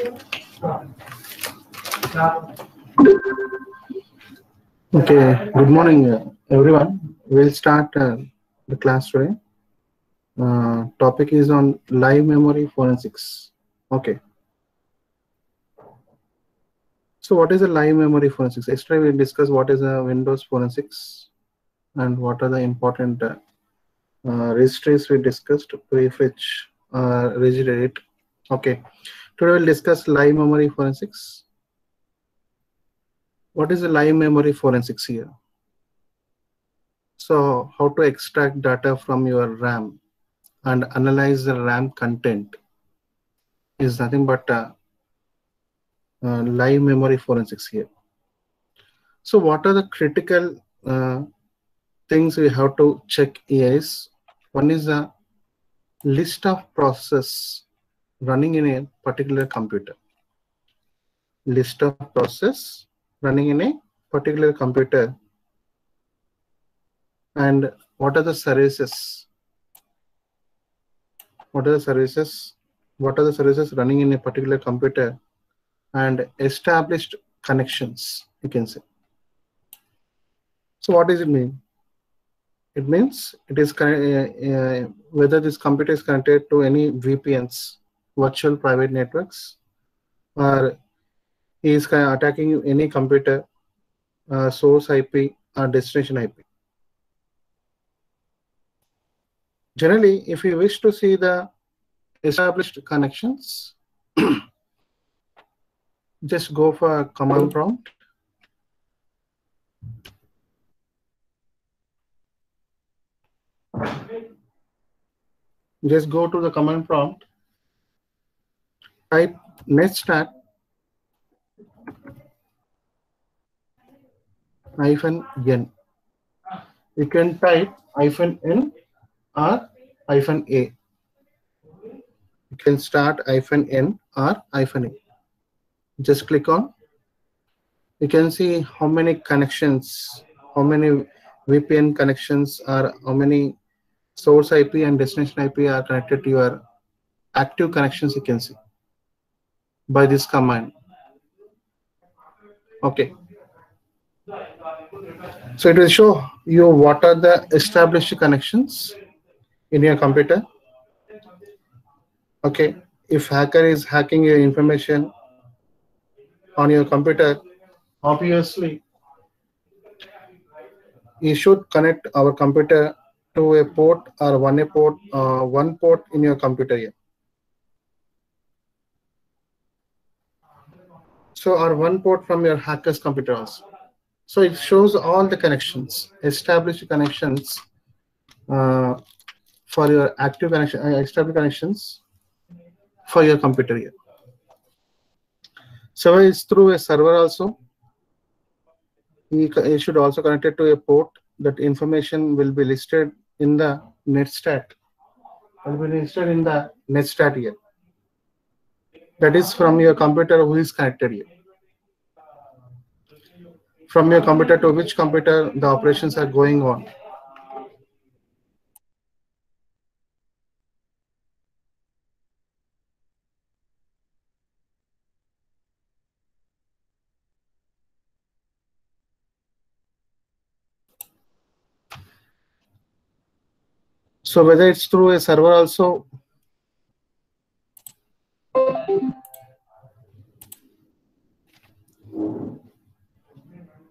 Okay, good morning, everyone. We'll start the class today. Topic is on live memory forensics. Okay. So what is a live memory forensics? Yesterday we discussed what is a Windows forensics and what are the important registries we discussed, prefetch, regedit. Okay. Today we'll discuss live memory forensics. What is a live memory forensics here? So how to extract data from your RAM and analyze the RAM content is nothing but live memory forensics here. So what are the critical things we have to check is, one is a list of processes running in a particular computer. List of processes running in a particular computer, and what are the services? What are the services? What are the services running in a particular computer, and established connections, you can say. So what does it mean? It means it is whether this computer is connected to any VPNs, virtual private networks, or is attacking any computer, source IP or destination IP. Generally, if you wish to see the established connections, just go for command prompt. Just go to the command prompt, type netstat -n. You can type -n or -a. You can start -n or -a. Just click on. You can see how many connections, how many VPN connections, or how many source IP and destination IP are connected to your active connections. You can see by this command. Okay. So it will show you what are the established connections in your computer. Okay. If hacker is hacking your information on your computer, obviously you should connect our computer to a port or one port in your computer here. So, or one port from your hacker's computer also. So it shows all the connections, established connections for your active connection, established connections for your computer here. So it's through a server also. You should also connect it to a port. That information will be listed in the netstat. Will be listed in the netstat here. That is from your computer who is connected here. From your computer to which computer the operations are going on. So whether it's through a server also,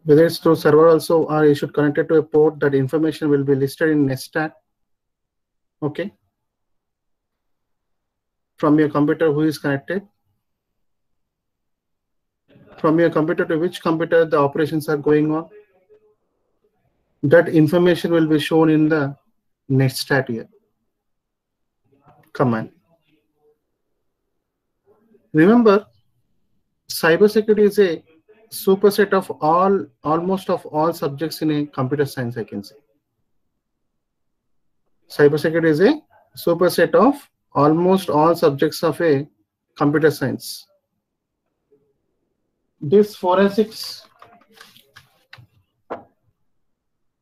whether it's through server also, or you should connect it to a port, that information will be listed in netstat. Okay. From your computer who is connected. From your computer to which computer the operations are going on. That information will be shown in the netstat here command. Remember, cybersecurity is a superset of almost all subjects in a computer science, I can say. Cybersecurity is a superset of almost all subjects of a computer science. This forensics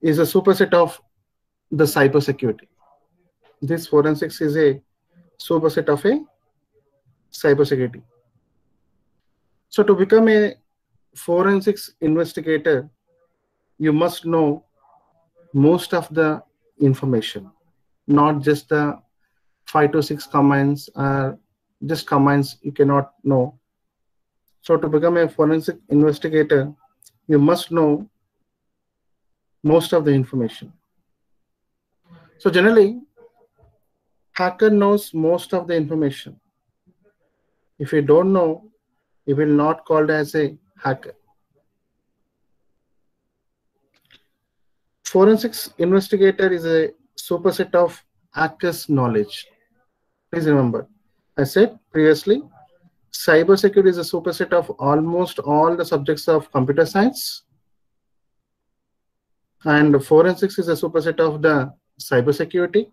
is a superset of the cybersecurity. This forensics is a superset of a cybersecurity. So to become a forensics investigator, you must know most of the information, not just the 5 to 6 commands, just commands you cannot know. So to become a forensic investigator, you must know most of the information. So generally, hacker knows most of the information. If you don't know, you will not called as a hacker. Forensics investigator is a superset of hacker's knowledge. Please remember, I said previously, cybersecurity is a superset of almost all the subjects of computer science, and forensics is a superset of the cybersecurity,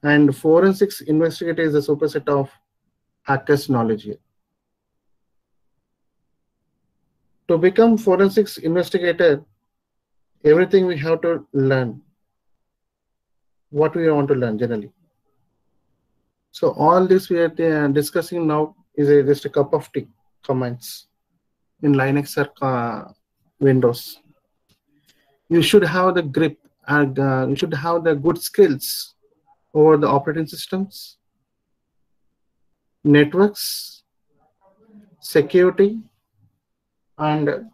and forensics investigator is a superset of hacker's knowledge here. To become forensics investigator, everything we have to learn. What we want to learn generally. So all this we are discussing now is just a cup of tea comments in Linux or Windows. You should have the grip and you should have the good skills over the operating systems, networks, security, and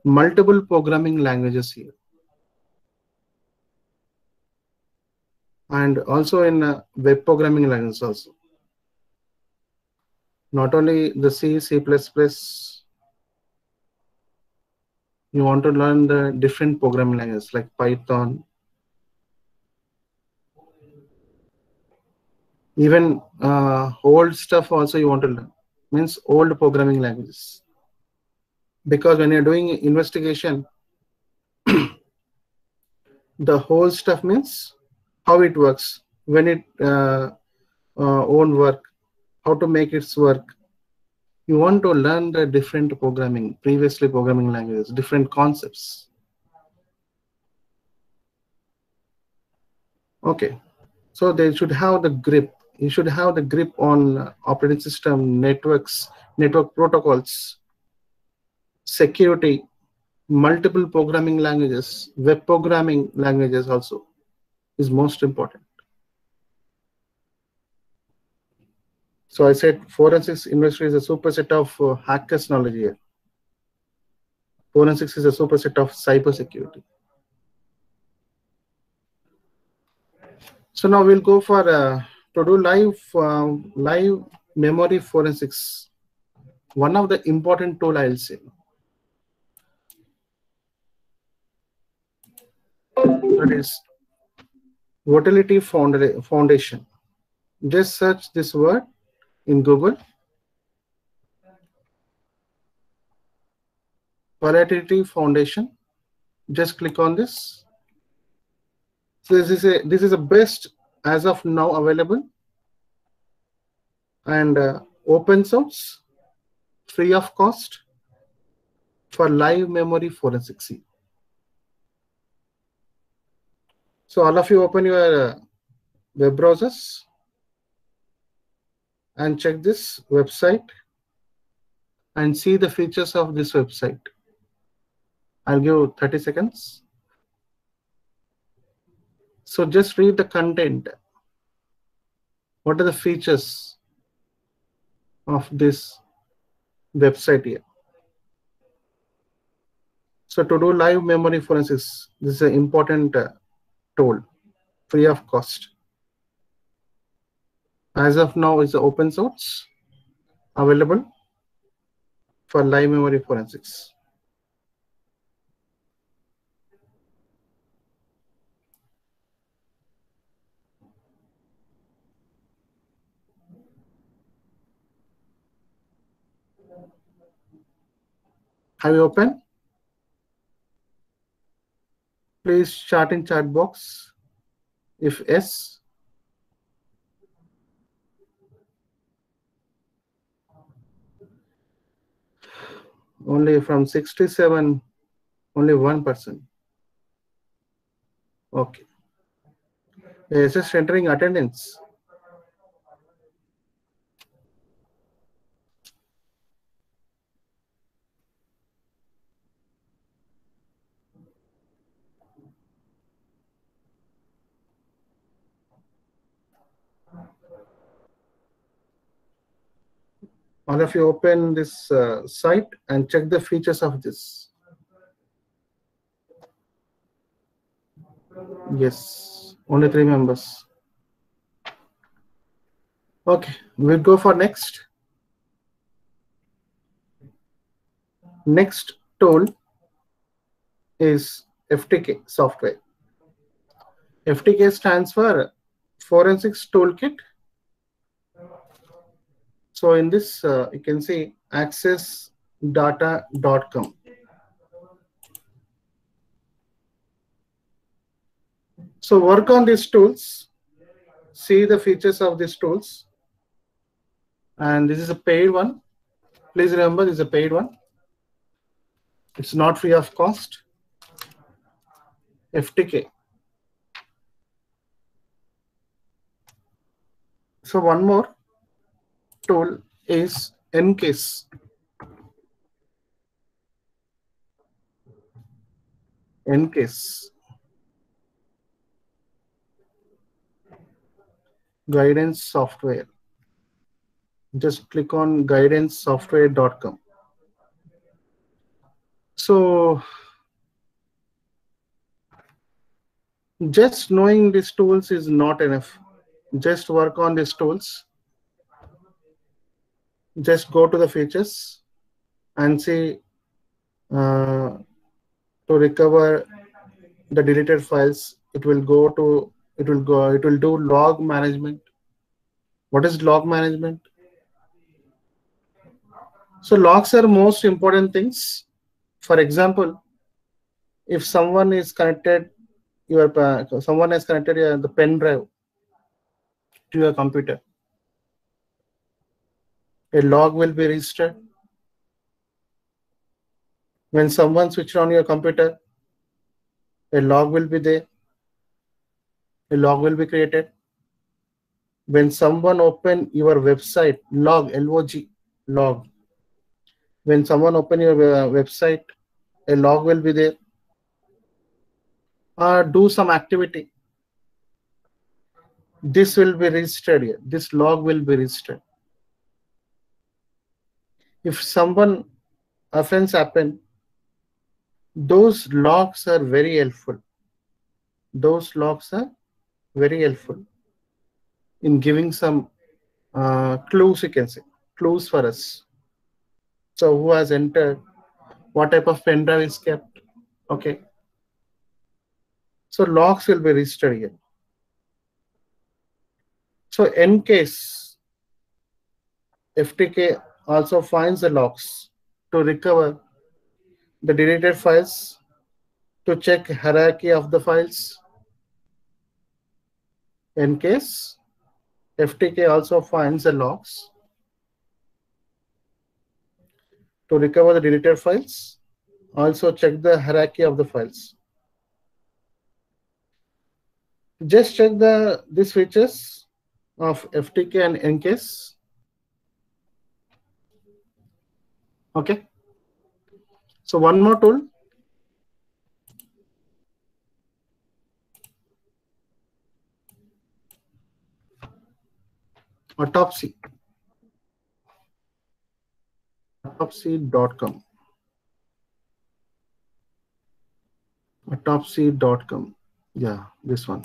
multiple programming languages here. And also in web programming languages also. Not only the C, C++, you want to learn the different programming languages like Python, even old stuff also you want to learn, means old programming languages. Because when you're doing investigation, the whole stuff means how it works, when it won't work, how to make it work. You want to learn the different programming, previously programming languages, different concepts. Okay, so they should have the grip. You should have the grip on operating system, networks, network protocols, security, multiple programming languages, web programming languages also is most important. So I said forensics industry is a superset of hackers knowledge here. Forensics is a superset of cybersecurity. So now we'll go for to do live memory forensics. One of the important tool I'll say. That is Volatility Foundation. Just search this word in Google. Volatility Foundation. Just click on this. So this is a best as of now available, and open source, free of cost for live memory forensics. So all of you open your web browsers and check this website and see the features of this website. I'll give 30 seconds. So just read the content. What are the features of this website here? So to do live memory forensics, this is an important tool, free of cost. As of now, it's open source, available for live memory forensics. Have you opened? Please chat in chat box if yes. Only from 67, only 1%. Okay. It's just entering attendance. All of you open this site and check the features of this. Yes, only 3 members. Okay, we'll go for next. Next tool is FTK software. FTK stands for Forensics Toolkit. So in this, you can see accessdata.com. So work on these tools, see the features of these tools. And this is a paid one. Please remember, this is a paid one. It's not free of cost. FTK. So one more tool is Ncase. Ncase. Guidance software. Just click on guidancesoftware.com. So just knowing these tools is not enough. Just work on these tools. Just go to the features and see to recover the deleted files. It will do log management. What is log management? So logs are most important things. For example, if someone is connected, someone has connected the pen drive to your computer, a log will be registered. When someone switched on your computer, a log will be there. A log will be created. When someone open your website, log, L-O-G, log. When someone open your website, a log will be there. Do some activity. This will be registered here. This log will be registered. If someone offense happen, those logs are very helpful. Those logs are very helpful in giving some clues, you can say, clues for us. So who has entered, what type of pen drive is kept, okay. So logs will be registered here. So Ncase, FTK also finds the logs to recover the deleted files, to check hierarchy of the files. Ncase, FTK also finds the logs to recover the deleted files, also check the hierarchy of the files. Just check these features of FTK and Ncase. Okay. So one more tool. Autopsy. Autopsy.com. Autopsy.com. Yeah, this one.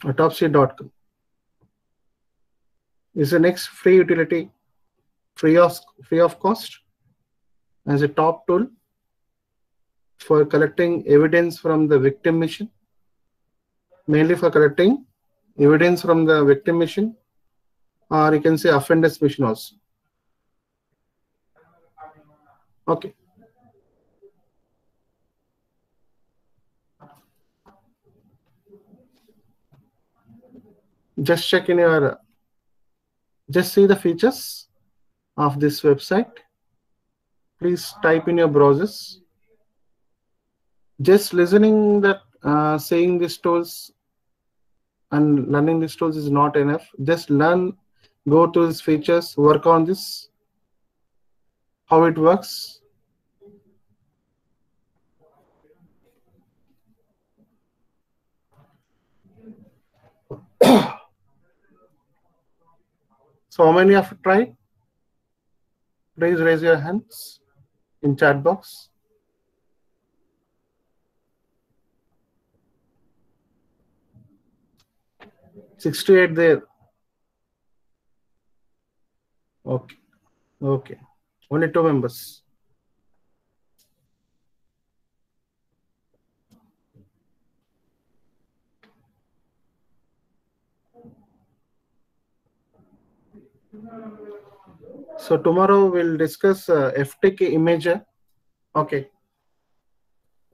Autopsy.com is the next free utility, free of cost, as a top tool for collecting evidence from the victim machine, mainly for collecting evidence from the victim machine, or you can say offenders machine also. Okay. Just check in your, just see the features of this website. Please type in your browsers. Just listening that, saying these tools and learning these tools is not enough. Just learn, go to these features, work on this, how it works. So how many of you tried? Please raise your hands in chat box. $68 there. Okay. Okay. Only 2 members. So tomorrow we'll discuss FTK imager. Okay.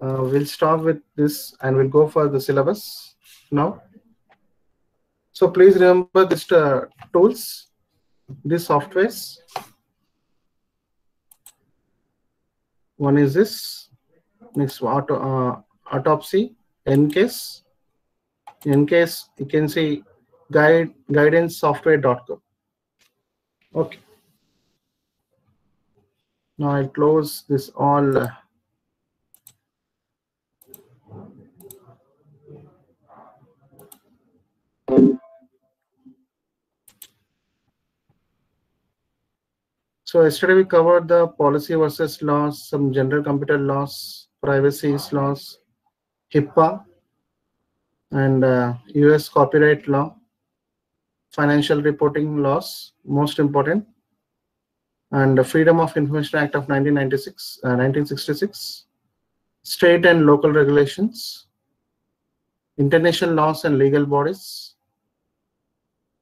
We'll stop with this and we'll go for the syllabus now. So please remember these tools, these softwares. One is this. Next, autopsy, NCASE. NCASE, you can see guidancesoftware.com. Okay. Now I'll close this all. So yesterday we covered the policy versus laws, some general computer laws, privacy laws, HIPAA, and US copyright law, financial reporting laws, most important, and the Freedom of Information Act of 1966, state and local regulations, international laws and legal bodies,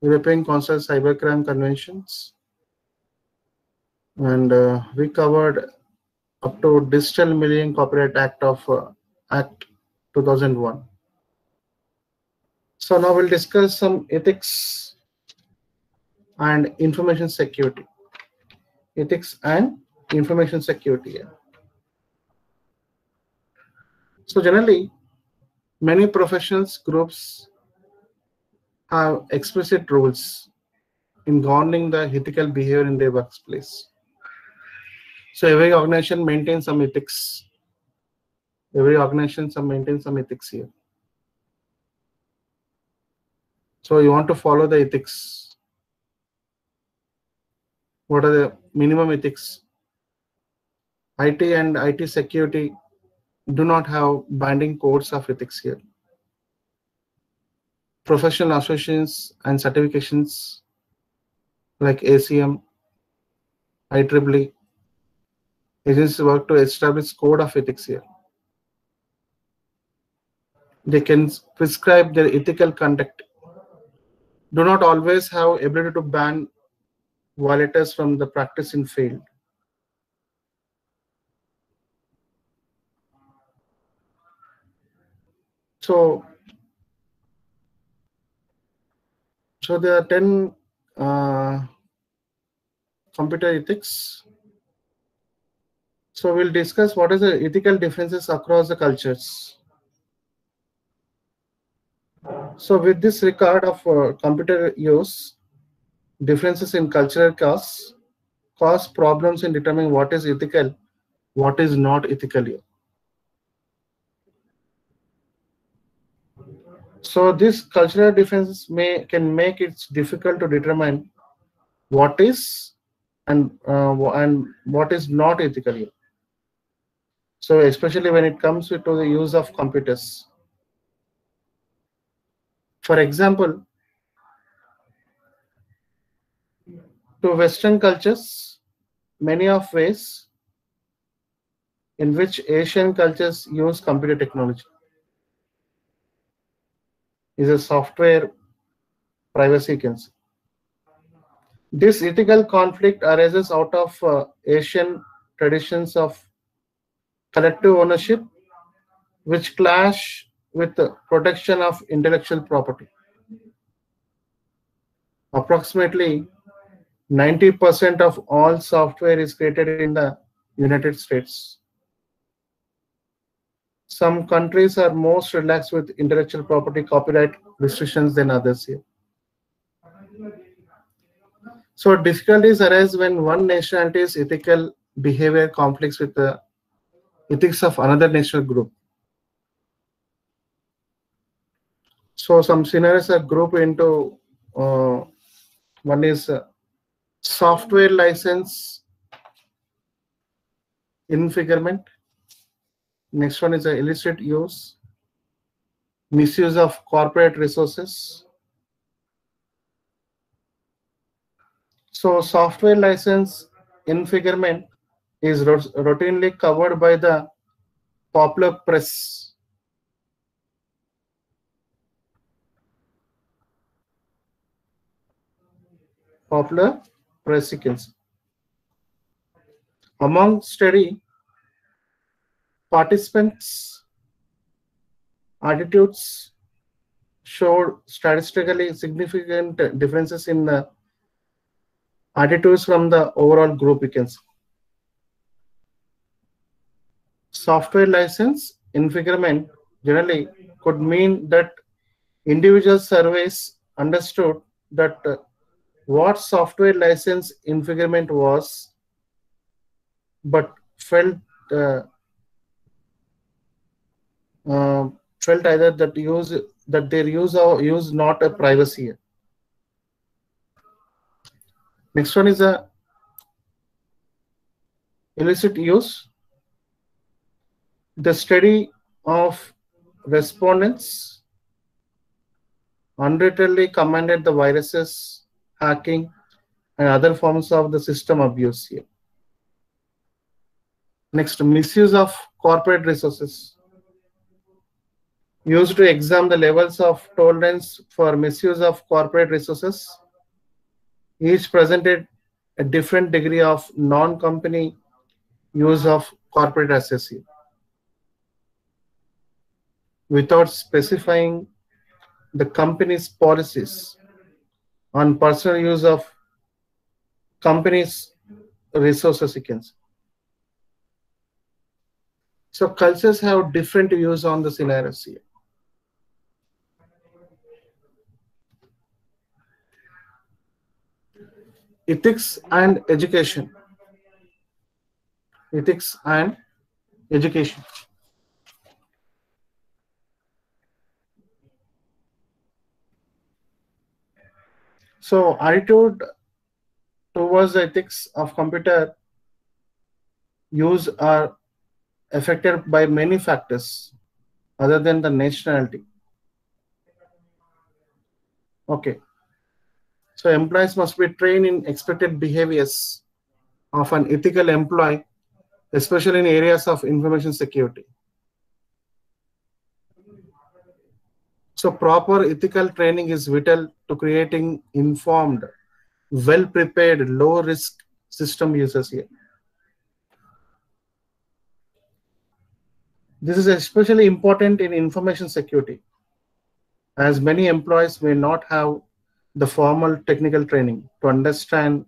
European Council Cybercrime Conventions, and we covered up to Digital Millennium Copyright Act of Act 2001. So now we'll discuss some ethics and information security. Ethics and information security. So generally, many professionals groups have explicit rules in governing the ethical behavior in their workplace. So every organization maintains some ethics. Every organization maintains some ethics here. So you want to follow the ethics. What are the minimum ethics? IT and IT security do not have binding codes of ethics here. Professional associations and certifications like ACM, IEEE, agencies work to establish code of ethics here. They can prescribe their ethical conduct. Do not always have ability to ban violators from the practice in field. So there are 10 computer ethics. So we'll discuss what is the ethical differences across the cultures. So with this record of computer use, differences in cultural cause problems in determining what is ethical, what is not ethical here. So these cultural differences can make it difficult to determine what is and what is not ethical here. So especially when it comes to the use of computers. For example, to Western cultures, many of ways in which Asian cultures use computer technology is a software privacy concern. This ethical conflict arises out of Asian traditions of collective ownership, which clash with the protection of intellectual property. Approximately 90% of all software is created in the United States. Some countries are most relaxed with intellectual property copyright restrictions than others here. So difficulties arise when one nationality's ethical behavior conflicts with the ethics of another national group. So some scenarios are grouped into one is Software license infringement. Next one is the illicit use, misuse of corporate resources. So software license infringement is routinely covered by the popular press. Popular press sequence. Among study participants, attitudes showed statistically significant differences in the attitudes from the overall group. You can see. Software license infringement generally could mean that individual surveys understood that what software license infringement was, but felt either that their use not a privacy. Next one is a illicit use. The study of respondents unreadily commended the viruses, hacking, and other forms of the system abuse here. Next, misuse of corporate resources. Used to examine the levels of tolerance for misuse of corporate resources. Each presented a different degree of non-company use of corporate assets here, without specifying the company's policies on personal use of company's resources. You can see. So cultures have different views on the scenarios here. Ethics and education. Ethics and education. So attitude towards the ethics of computer use are affected by many factors other than the nationality. Okay. So employees must be trained in expected behaviors of an ethical employee, especially in areas of information security. So proper ethical training is vital to creating informed, well-prepared, low-risk system users here. This is especially important in information security, as many employees may not have the formal technical training to understand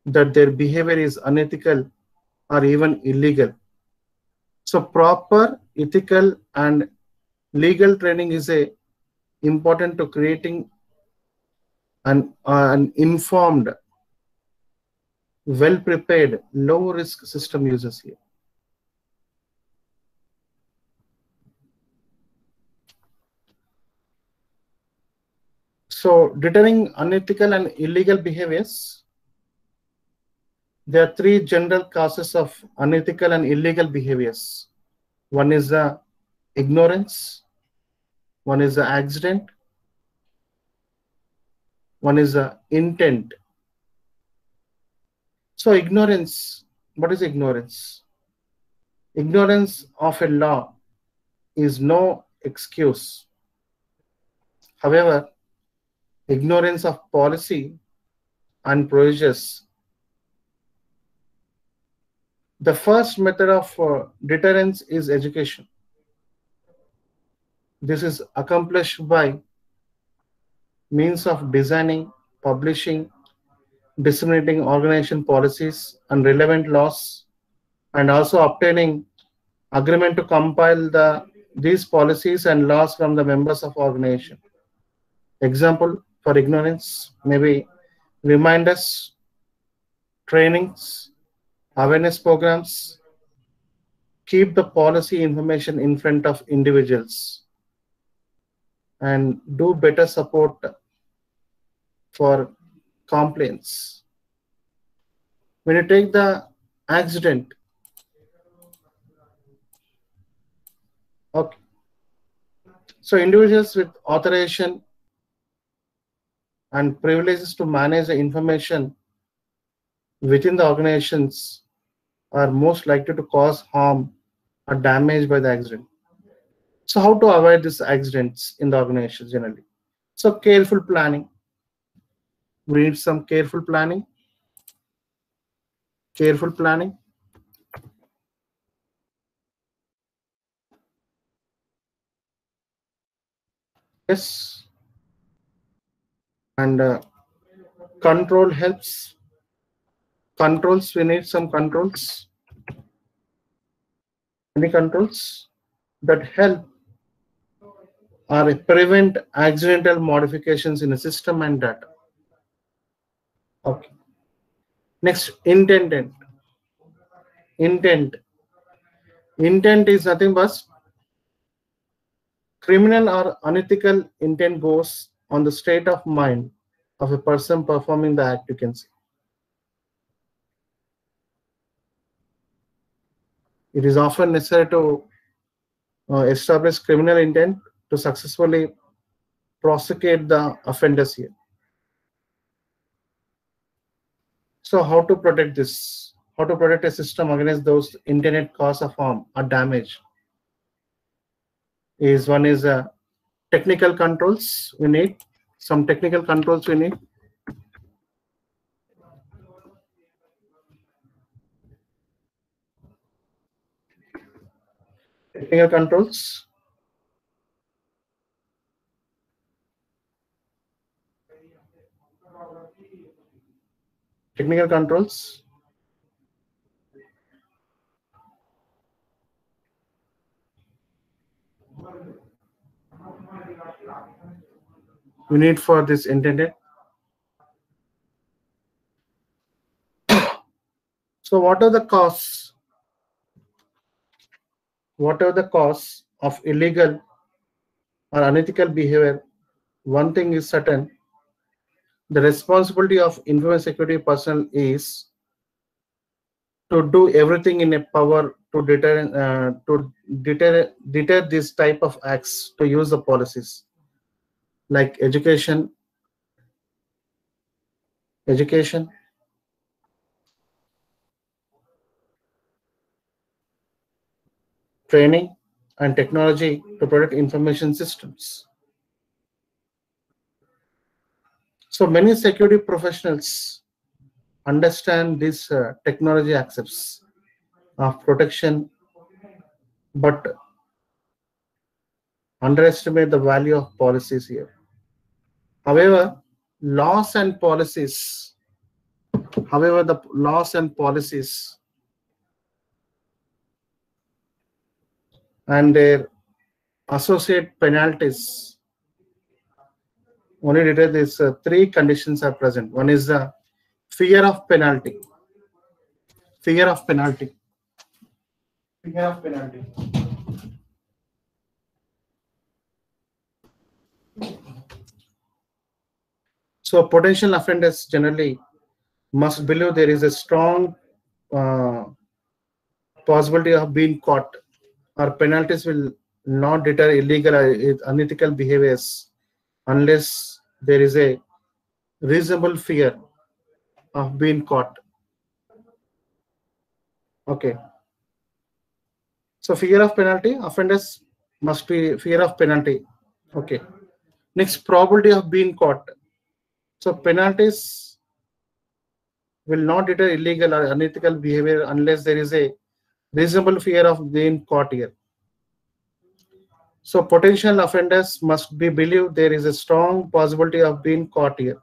that their behavior is unethical or even illegal. So proper ethical and legal training is important to creating an informed, well-prepared, low-risk system users here. So deterring unethical and illegal behaviors, there are three general causes of unethical and illegal behaviors. One is the ignorance, one is the accident, one is the intent. So ignorance, what is ignorance? Ignorance of a law is no excuse. However, ignorance of policy and procedures. The first method of deterrence is education. This is accomplished by means of designing, publishing, disseminating organization policies and relevant laws, and also obtaining agreement to compile these policies and laws from the members of organization. Example for ignorance maybe reminders, trainings, awareness programs, keep the policy information in front of individuals, and do better support for complaints. When you take the accident, okay, so individuals with authorization and privileges to manage the information within the organizations are most likely to cause harm or damage by the accident. So how to avoid these accidents in the organization generally? So careful planning. We need some careful planning. Careful planning. Yes. And control helps. Controls, we need some controls. Any controls that help or prevent accidental modifications in a system and data. Okay. Next, intent. Intent. Intent is nothing but criminal or unethical intent goes on the state of mind of a person performing the act, you can say. It is often necessary to establish criminal intent to successfully prosecute the offenders here. So how to protect this? How to protect a system against those intended cause of harm or damage? Is one is technical controls. We need some technical controls. We need technical controls. Technical controls. We need for this intended. So what are the costs? What are the costs of illegal or unethical behavior? One thing is certain: the responsibility of information security personnel is to do everything in a power to deter this type of acts, to use the policies like education, training, and technology to protect information systems. So many security professionals understand these technology aspects of protection, but underestimate the value of policies here. However, laws and policies, the laws and policies and their associate penalties only detail these three conditions are present. One is the fear of penalty. Fear of penalty. Fear of penalty. So potential offenders generally must believe there is a strong possibility of being caught, or penalties will not deter illegal or unethical behaviors unless there is a reasonable fear of being caught. Okay. So fear of penalty, offenders must be fear of penalty. Okay. Next, probability of being caught. So penalties will not deter illegal or unethical behavior unless there is a reasonable fear of being caught here. So potential offenders must be believed there is a strong possibility of being caught here.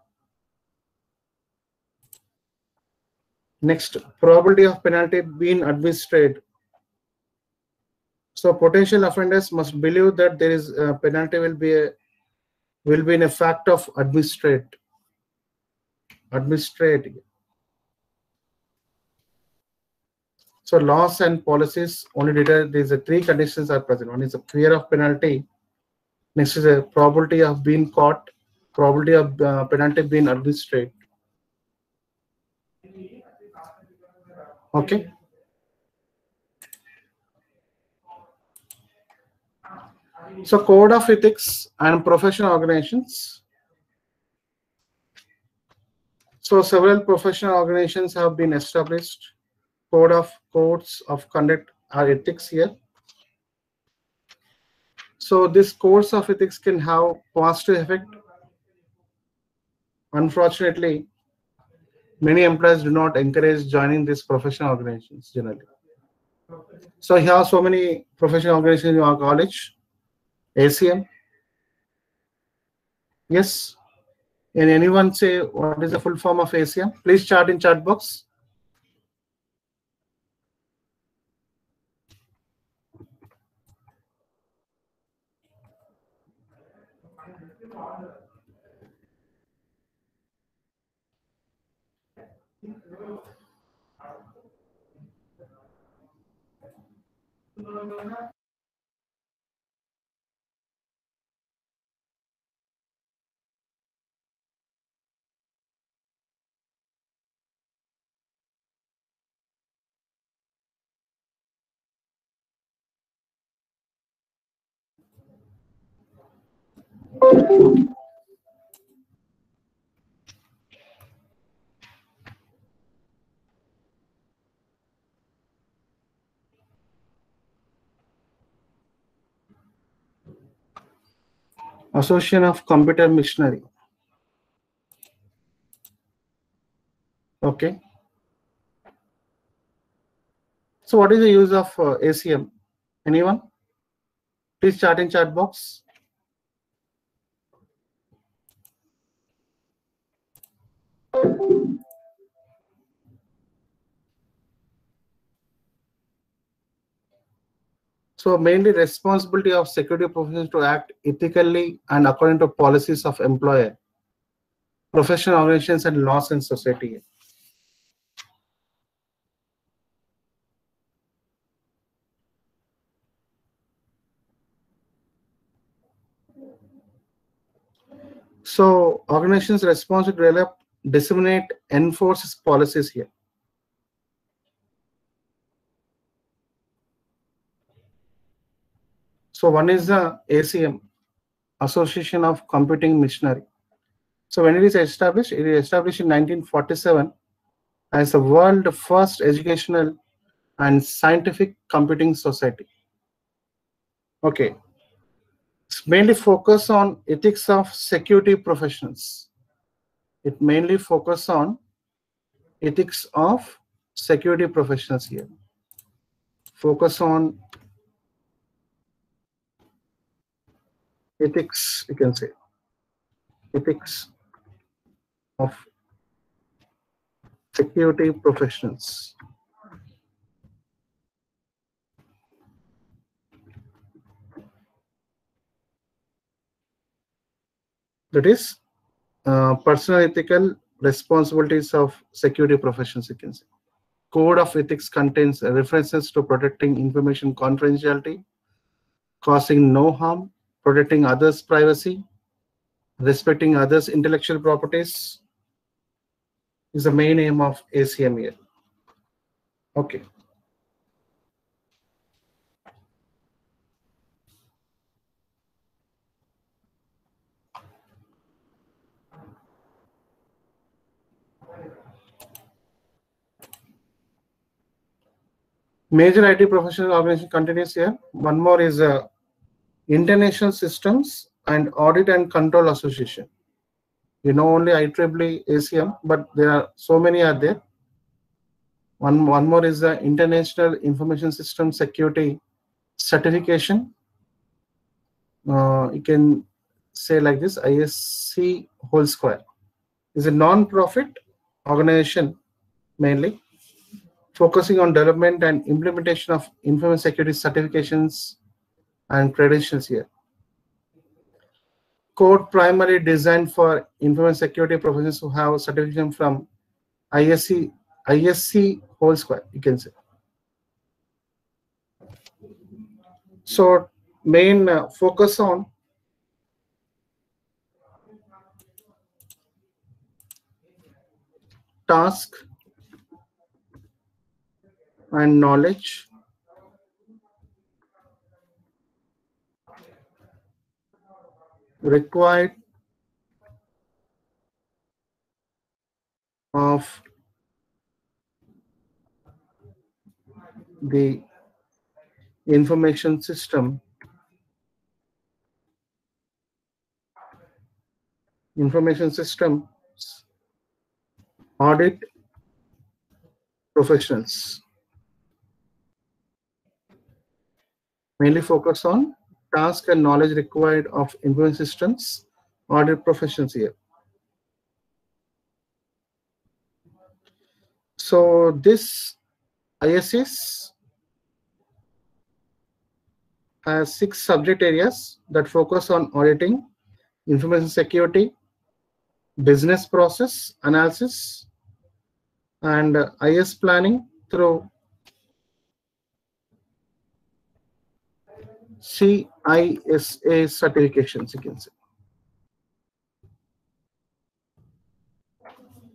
Next, probability of penalty being administered. So potential offenders must believe that there is a penalty will be in a fact of administrate. So laws and policies only deter these three conditions are present. One is a fear of penalty. Next is a probability of being caught. Probability of penalty being administered. Okay. So code of ethics and professional organizations. So several professional organizations have been established. Codes of conduct or ethics here. So this codes of ethics can have positive effect. Unfortunately, many employees do not encourage joining these professional organizations generally. So here are so many professional organizations in our college. ACM. Yes. Can anyone say what is the full form of ACM? Please chat in chat box. Association of Computer Missionary. Okay. So what is the use of ACM? Anyone? Please chat in chat box. So mainly responsibility of security professionals to act ethically and according to policies of employer, professional organizations and laws in society. So organizations responsible to develop, disseminate, enforce policies here. So one is the ACM, Association of Computing Missionary. So when it is established in 1947 as the world first educational and scientific computing society. Okay. It's mainly focus on ethics of security professionals. It mainly focus on ethics of security professionals here. Focus on ethics, you can say. Ethics of security professionals. That is personal ethical responsibilities of security professionals, you can say. Code of ethics contains references to protecting information confidentiality, causing no harm, protecting others' privacy, respecting others' intellectual properties is the main aim of ACM here. Okay. Major IT professional organization continues here. One more is International Systems and Audit and Control Association. You know only IEEE ACM, but there are so many are there. One more is the International Information System Security Certification. You can say like this, ISC whole square is a non-profit organization mainly focusing on development and implementation of information security certifications and credentials here. Code primarily designed for information security professionals who have certification from ISC whole square, you can say. So main focus on task, and knowledge required of the information systems audit professionals. Mainly focus on task and knowledge required of information systems audit professions here. So this ISS has 6 subject areas that focus on auditing, information security, business process analysis, and IS planning through CISA certifications, you can say.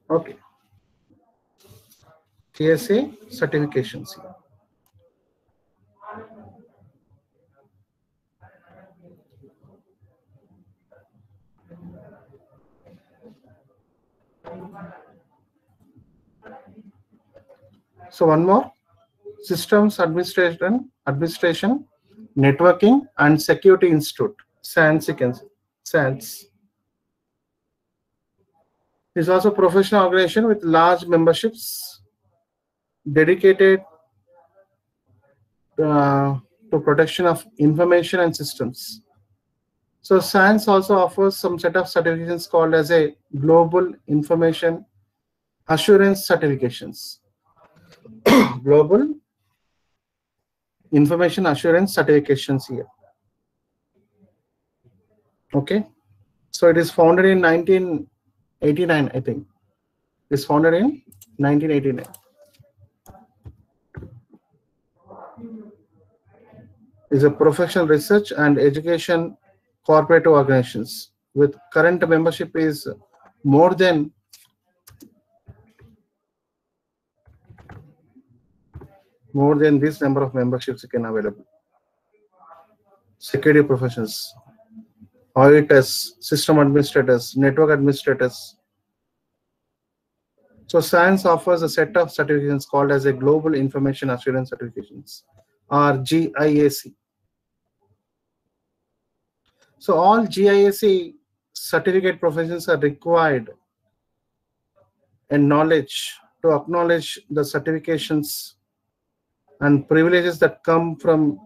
Okay. CSA certifications. So one more, Systems Administration, Networking and Security Institute, SANS, you can say. SANS is also a professional organization with large memberships dedicated to protection of information and systems. So SANS also offers some set of certifications called as a Global Information Assurance certifications. Global Information Assurance certifications here. Okay. So it is founded in 1989, I think. It's founded in 1989. Is a professional research and education corporate organizations with current membership is more than this number of memberships you can available. Security professions, auditors, system administrators, network administrators. So SANS offers a set of certifications called as a Global Information Assurance certifications, or GIAC. So all GIAC certificate professions are required and knowledge to acknowledge the certifications and privileges that come from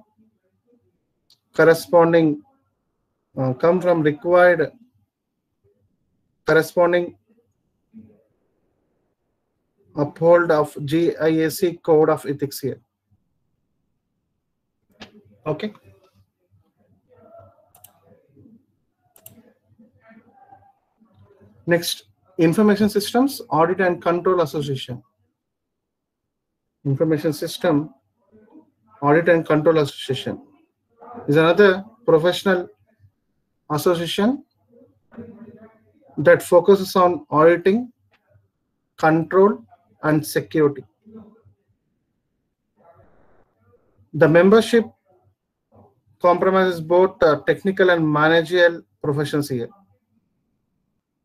corresponding required corresponding uphold of GIAC code of ethics here. Okay. Next, Information Systems Audit and Control Association. Information System Audit and Control Association is another professional association that focuses on auditing, control, and security. The membership compromises both technical and managerial professions here.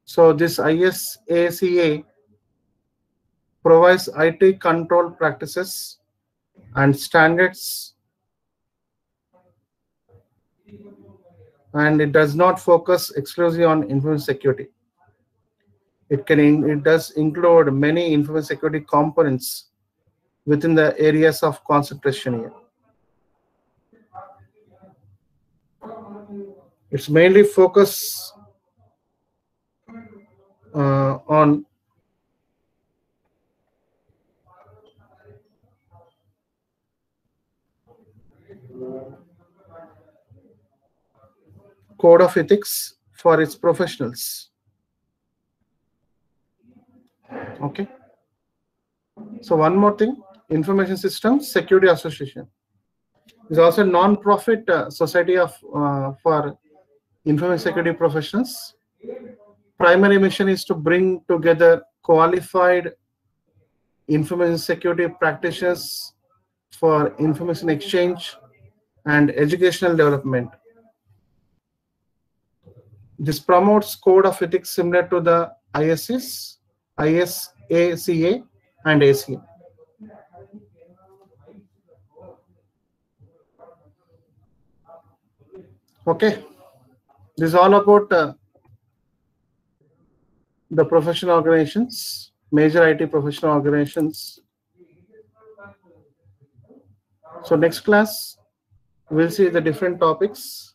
So this ISACA provides IT control practices and standards, and it does not focus exclusively on information security. It does include many information security components within the areas of concentration here. It's mainly focus on code of ethics for its professionals. Okay. So one more thing, Information Systems Security Association is also a non-profit society of for information security professionals. Primary mission is to bring together qualified information security practitioners for information exchange and educational development. This promotes code of ethics similar to the ISS, ISACA, and ACA. Okay, this is all about the professional organizations, major IT professional organizations. So next class, we'll see the different topics.